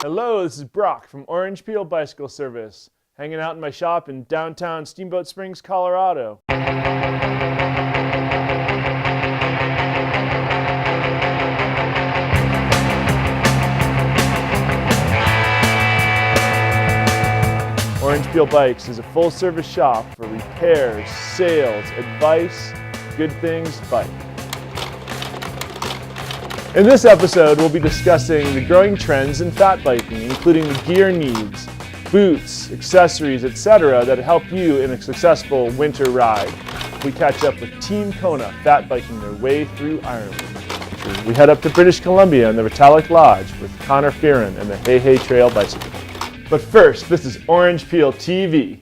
Hello, this is Brock from Orange Peel Bicycle Service, hanging out in my shop in downtown Steamboat Springs, Colorado. Orange Peel Bikes is a full-service shop for repairs, sales, advice, good things bike. In this episode, we'll be discussing the growing trends in fat biking, including the gear needs, boots, accessories, etc. that help you in a successful winter ride. We catch up with Team Kona fat biking their way through Ireland. We head up to British Columbia in the Retallick Lodge with Connor Fearon and the Hei Hei Trail bicycle. But first, this is Orange Peel TV.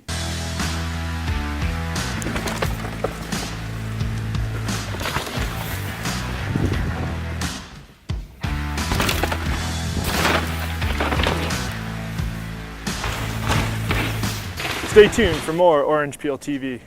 Stay tuned for more Orange Peel TV.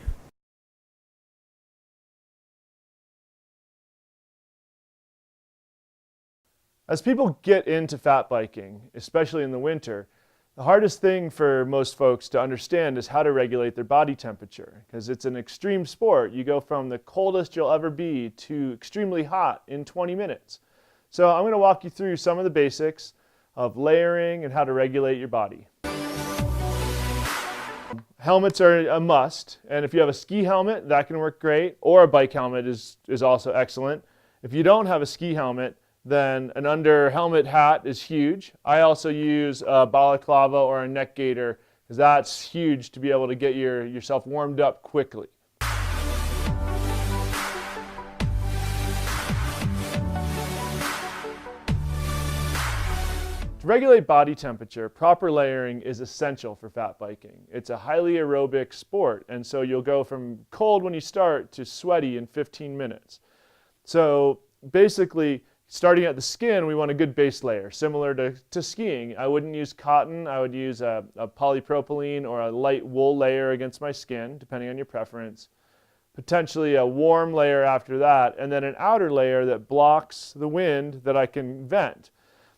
As people get into fat biking, especially in the winter, the hardest thing for most folks to understand is how to regulate their body temperature, because it's an extreme sport. You go from the coldest you'll ever be to extremely hot in 20 minutes. So I'm going to walk you through some of the basics of layering and how to regulate your body. Helmets are a must, and if you have a ski helmet, that can work great, or a bike helmet is also excellent. If you don't have a ski helmet, then an under helmet hat is huge. I also use a balaclava or a neck gaiter, because that's huge to be able to get yourself warmed up quickly. To regulate body temperature, proper layering is essential for fat biking. It's a highly aerobic sport, and so you'll go from cold when you start to sweaty in 15 minutes. So basically, starting at the skin, we want a good base layer, similar to skiing. I wouldn't use cotton. I would use a polypropylene or a light wool layer against my skin, depending on your preference. Potentially a warm layer after that, and then an outer layer that blocks the wind that I can vent.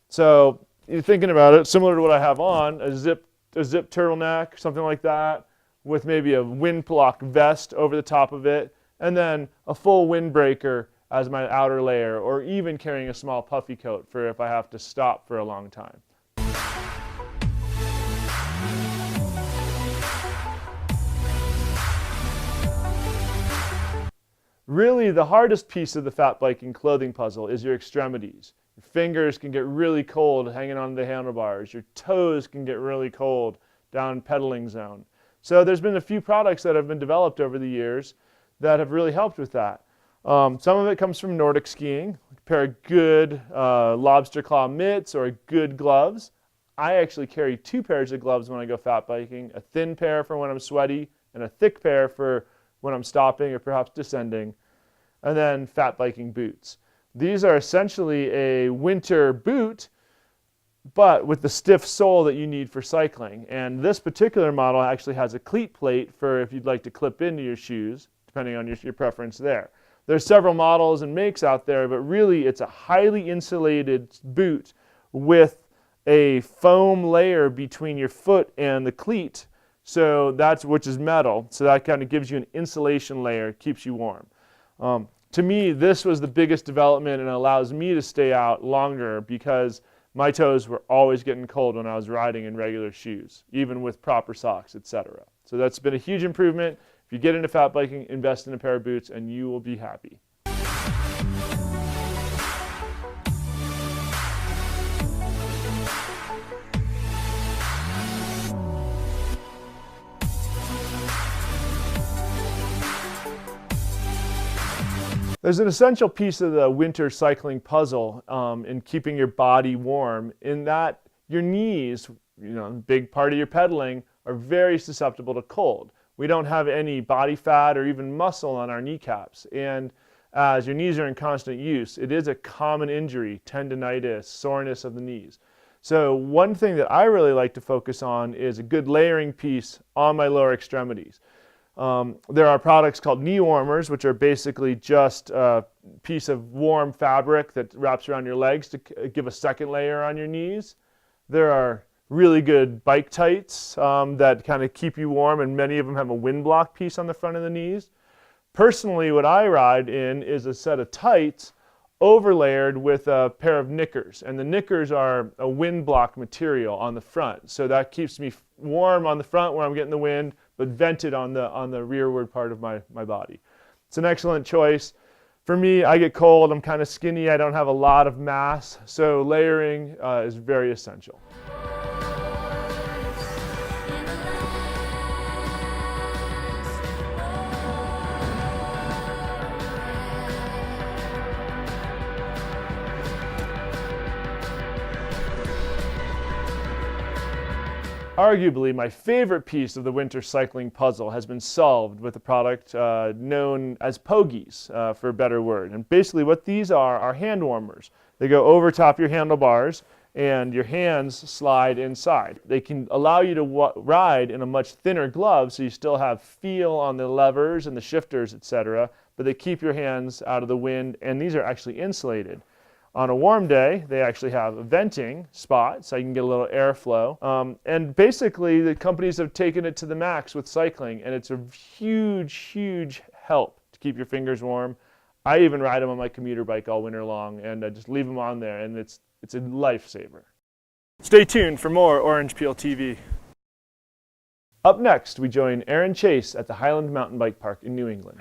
So you're thinking about it, similar to what I have on, a zip turtleneck, something like that, with maybe a wind block vest over the top of it, and then a full windbreaker as my outer layer, or even carrying a small puffy coat for if I have to stop for a long time. Really, the hardest piece of the fat biking clothing puzzle is your extremities. Your fingers can get really cold hanging on the handlebars. Your toes can get really cold down pedaling zone. So there's been a few products that have been developed over the years that have really helped with that. Some of it comes from Nordic skiing, a pair of good lobster claw mitts or good gloves. I actually carry 2 pairs of gloves when I go fat biking, a thin pair for when I'm sweaty and a thick pair for when I'm stopping or perhaps descending, and then fat biking boots. These are essentially a winter boot, but with the stiff sole that you need for cycling. And this particular model actually has a cleat plate for if you'd like to clip into your shoes, depending on your preference there. There's several models and makes out there, but really it's a highly insulated boot with a foam layer between your foot and the cleat, which is metal, so that kind of gives you an insulation layer, keeps you warm. To me, this was the biggest development and allows me to stay out longer because my toes were always getting cold when I was riding in regular shoes, even with proper socks, etc. So that's been a huge improvement. If you get into fat biking, invest in a pair of boots and you will be happy. There's an essential piece of the winter cycling puzzle in keeping your body warm, in that your knees, a big part of your pedaling, are very susceptible to cold. We don't have any body fat or even muscle on our kneecaps, and as your knees are in constant use, it is a common injury, tendinitis, soreness of the knees. So one thing that I really like to focus on is a good layering piece on my lower extremities. There are products called knee warmers, which are basically just a piece of warm fabric that wraps around your legs to give a second layer on your knees. There are really good bike tights that kind of keep you warm, and many of them have a wind block piece on the front of the knees. Personally, what I ride in is a set of tights overlayered with a pair of knickers, and the knickers are a wind block material on the front, so that keeps me warm on the front where I'm getting the wind, but vented on the rearward part of my body. It's an excellent choice. For me, I get cold, I'm kind of skinny, I don't have a lot of mass, so layering is very essential. Arguably, my favorite piece of the winter cycling puzzle has been solved with a product known as pogies, for a better word. And basically what these are hand warmers. They go over top your handlebars and your hands slide inside. They can allow you to ride in a much thinner glove, so you still have feel on the levers and the shifters, etc., but they keep your hands out of the wind, and these are actually insulated. On a warm day, they actually have a venting spot, so you can get a little airflow. And basically, the companies have taken it to the max with cycling, and it's a huge, huge help to keep your fingers warm. I even ride them on my commuter bike all winter long, and I just leave them on there, and it's a lifesaver. Stay tuned for more Orange Peel TV. Up next, we join Aaron Chase at the Highland Mountain Bike Park in New England.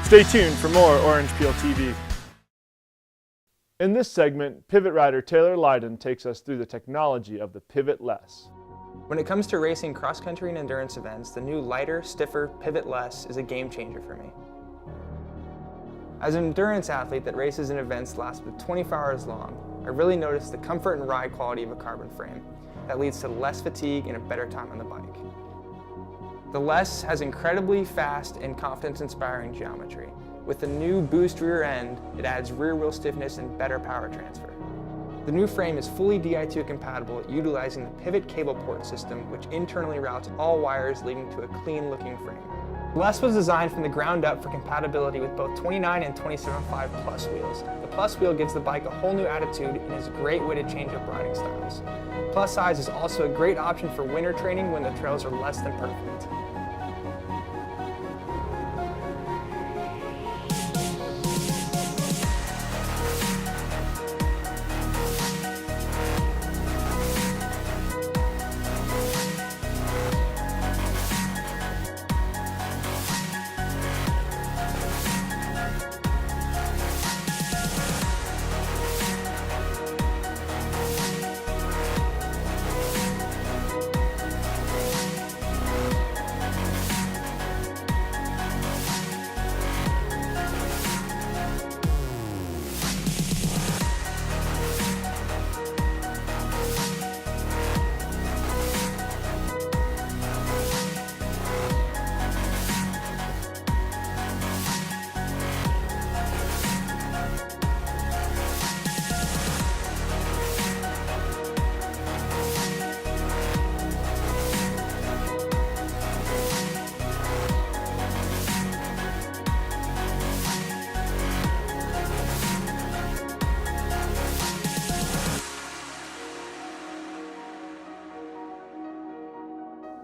Stay tuned for more Orange Peel TV. In this segment, pivot rider Taylor Lydon takes us through the technology of the Pivot Less. When it comes to racing cross-country and endurance events, the new lighter, stiffer Pivot Less is a game changer for me. As an endurance athlete that races in events that last with 24 hours long, I really noticed the comfort and ride quality of a carbon frame that leads to less fatigue and a better time on the bike. The Less has incredibly fast and confidence-inspiring geometry. With the new boost rear end, it adds rear wheel stiffness and better power transfer. The new frame is fully Di2 compatible, utilizing the pivot cable port system, which internally routes all wires, leading to a clean-looking frame. Les was designed from the ground up for compatibility with both 29 and 27.5 Plus wheels. The Plus wheel gives the bike a whole new attitude and is a great way to change up riding styles. Plus size is also a great option for winter training when the trails are less than perfect.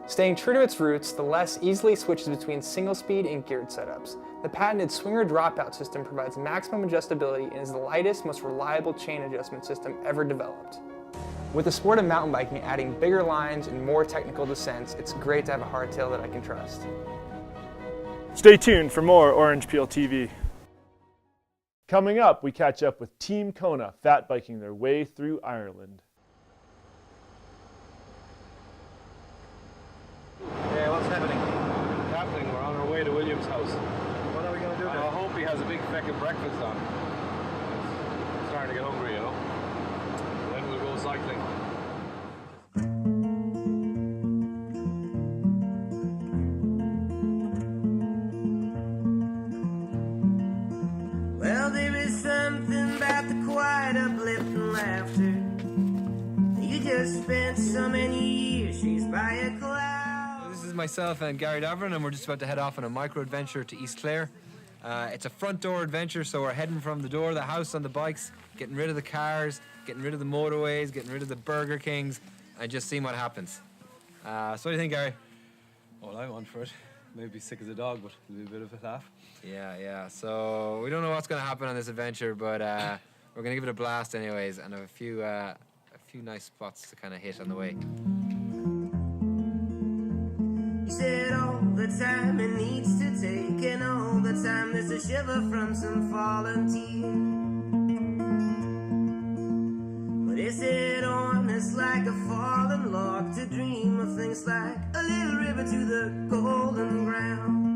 Staying true to its roots, the Les easily switches between single speed and geared setups. The patented swinger dropout system provides maximum adjustability and is the lightest, most reliable chain adjustment system ever developed. With the sport of mountain biking adding bigger lines and more technical descents, it's great to have a hardtail that I can trust. Stay tuned for more Orange Peel TV. Coming up, we catch up with Team Kona fat biking their way through Ireland. Yeah, what's happening? We're on our way to William's house. What are we going to do I now? hope he has a big feckin' breakfast on. I'm starting to get hungry, you know. Then we'll go cycling. Well, there is something about the quiet, uplifting laughter. You just spent so many years chased by a cloud. This is myself and Gary Davern, and we're just about to head off on a micro-adventure to East Clare. It's a front door adventure, so we're heading from the door of the house on the bikes, getting rid of the cars, getting rid of the motorways, getting rid of the Burger Kings, and just seeing what happens. So what do you think, Gary? Well, I'm on for it. Maybe sick as a dog, but it'll be a bit of a laugh. Yeah. So we don't know what's going to happen on this adventure, but we're going to give it a blast anyways, and have a few nice spots to kind of hit on the way. You said all the time it needs to take, and all the time there's a shiver from some fallen tear. But is it honest like a fallen log to dream of things like a little river to the golden ground?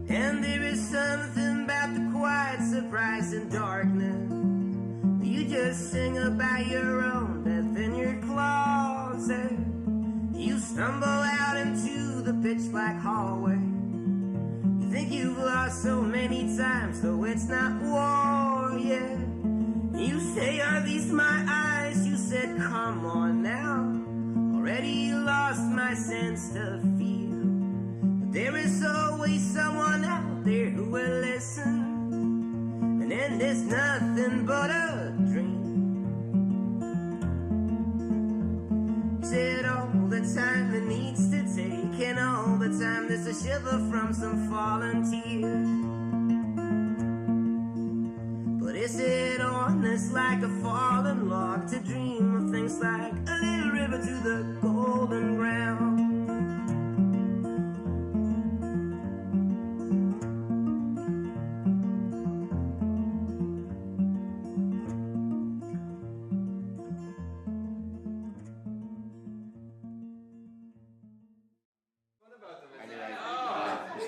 And there is something about the quiet surprise and darkness. You just sing about your own death in your closet. You stumble out into the pitch black hallway. You think you've lost so many times, though it's not war yet. You say, are these my eyes? You said, come on now. Already lost my sense to feel. But there is always someone out there who will listen. And then there's nothing but a dream. Said all the time it needs to take, and all the time there's a shiver from some fallen tear. But is it honest like a fallen log to dream of things like a little river to the golden ground?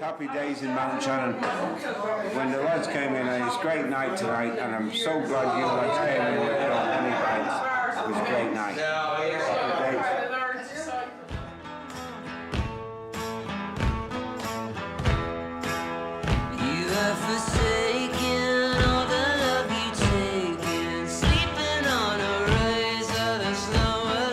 Happy days in Mount Shannon. When the lads came in, it's a great night tonight, and I'm so glad you lads came in with any bands. It was a great night. Happy days. You have forsaken all the love you taken, sleeping on a razor that's lower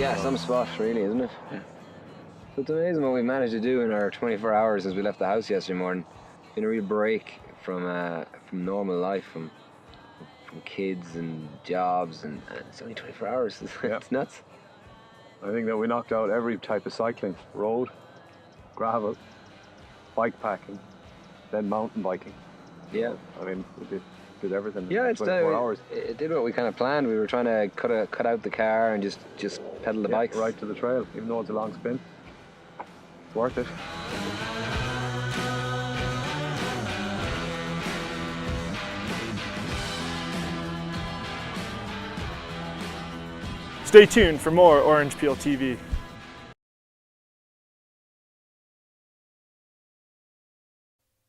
Yeah, some spot really, isn't it? Yeah. So it's amazing what we managed to do in our 24 hours as we left the house yesterday morning. It's been a real break from normal life, from kids and jobs, and it's only 24 hours. It's nuts. I think that we knocked out every type of cycling: road, gravel, bike packing, then mountain biking. Yeah. I mean, we did everything Yeah, in 24 hours. It did what we kind of planned. We were trying to cut out the car and just pedal the bikes right to the trail, even though it's a long spin. It's worth it. Stay tuned for more Orange Peel TV.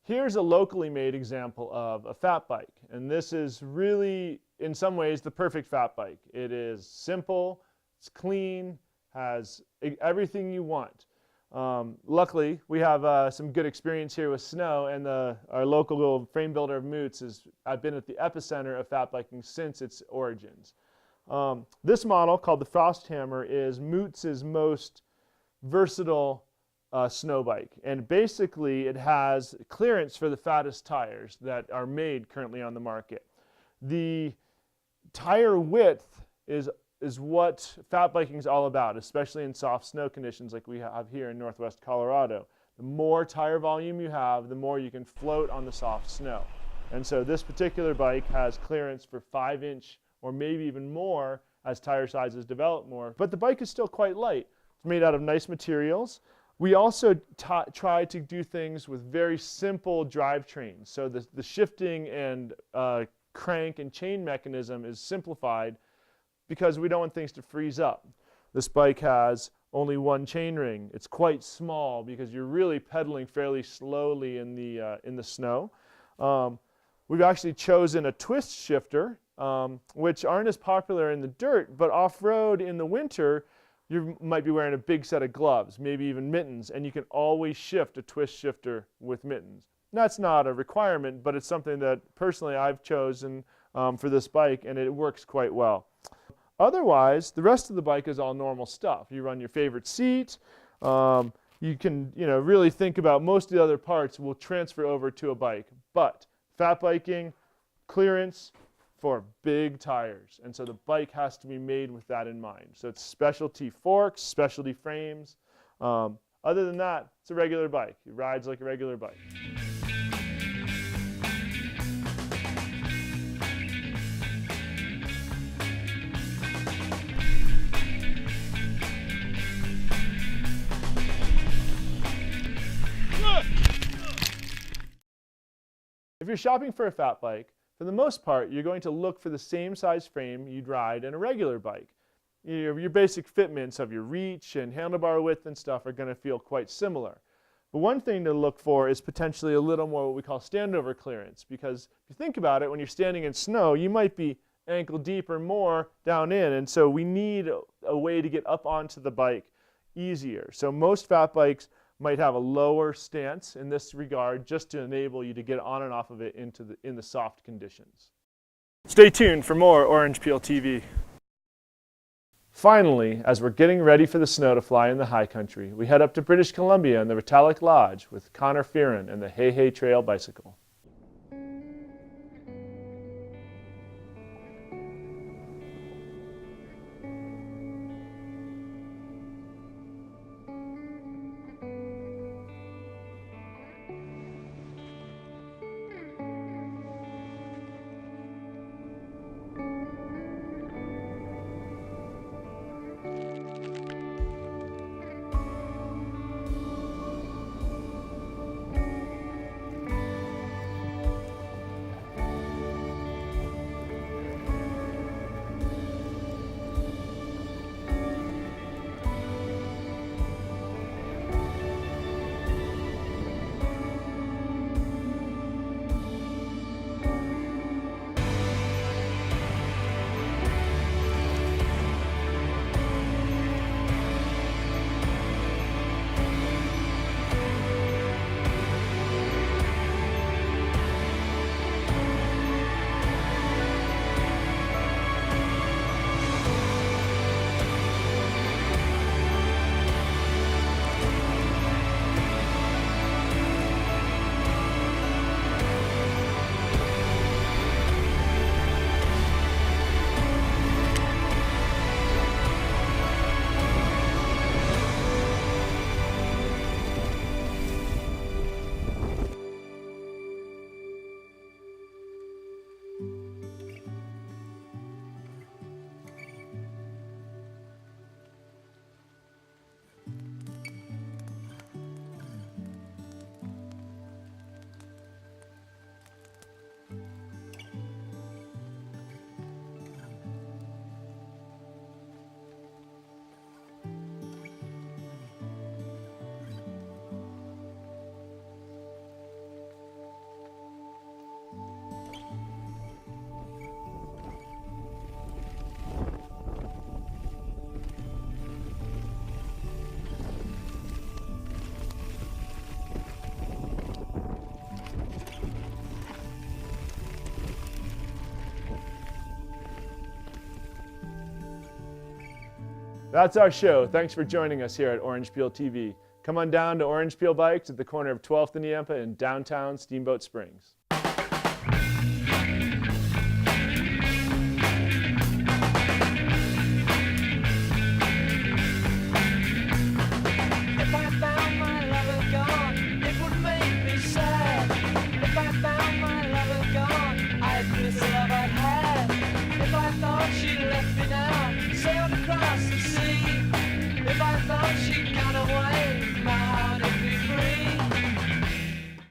Here's a locally made example of a fat bike, and this is really, in some ways, the perfect fat bike. It is simple, it's clean, has everything you want. Luckily, we have some good experience here with snow, and our local frame builder of Moots I've been at the epicenter of fat biking since its origins. This model, called the Frost Hammer, is Moots' most versatile snow bike, and basically it has clearance for the fattest tires that are made currently on the market. The tire width is what fat biking is all about, especially in soft snow conditions like we have here in northwest Colorado. The more tire volume you have, the more you can float on the soft snow. And so this particular bike has clearance for 5-inch or maybe even more as tire sizes develop more. But the bike is still quite light. It's made out of nice materials. We also try to do things with very simple drivetrains. So the shifting and crank and chain mechanism is simplified because we don't want things to freeze up. This bike has only one chain ring. It's quite small because you're really pedaling fairly slowly in the snow. We've actually chosen a twist shifter, which aren't as popular in the dirt, but off-road in the winter, you might be wearing a big set of gloves, maybe even mittens, and you can always shift a twist shifter with mittens. That's not a requirement, but it's something that personally I've chosen for this bike, and it works quite well. Otherwise, the rest of the bike is all normal stuff. You run your favorite seat. You can, really think about most of the other parts will transfer over to a bike. But fat biking, clearance for big tires. And so the bike has to be made with that in mind. So it's specialty forks, specialty frames. Other than that, it's a regular bike. It rides like a regular bike. If you're shopping for a fat bike, for the most part, you're going to look for the same size frame you'd ride in a regular bike. Your basic fitments of your reach and handlebar width and stuff are going to feel quite similar. But one thing to look for is potentially a little more what we call standover clearance, because if you think about it, when you're standing in snow, you might be ankle deep or more down in, and so we need a way to get up onto the bike easier. So most fat bikes might have a lower stance in this regard just to enable you to get on and off of it in the soft conditions. Stay tuned for more Orange Peel TV. Finally, as we're getting ready for the snow to fly in the high country, we head up to British Columbia and the Retallick Lodge with Connor Fearon and the Hei Hei Trail bicycle. That's our show. Thanks for joining us here at Orange Peel TV. Come on down to Orange Peel Bikes at the corner of 12th and Yampa in downtown Steamboat Springs. She left me now, sailed across the sea. If I thought she'd got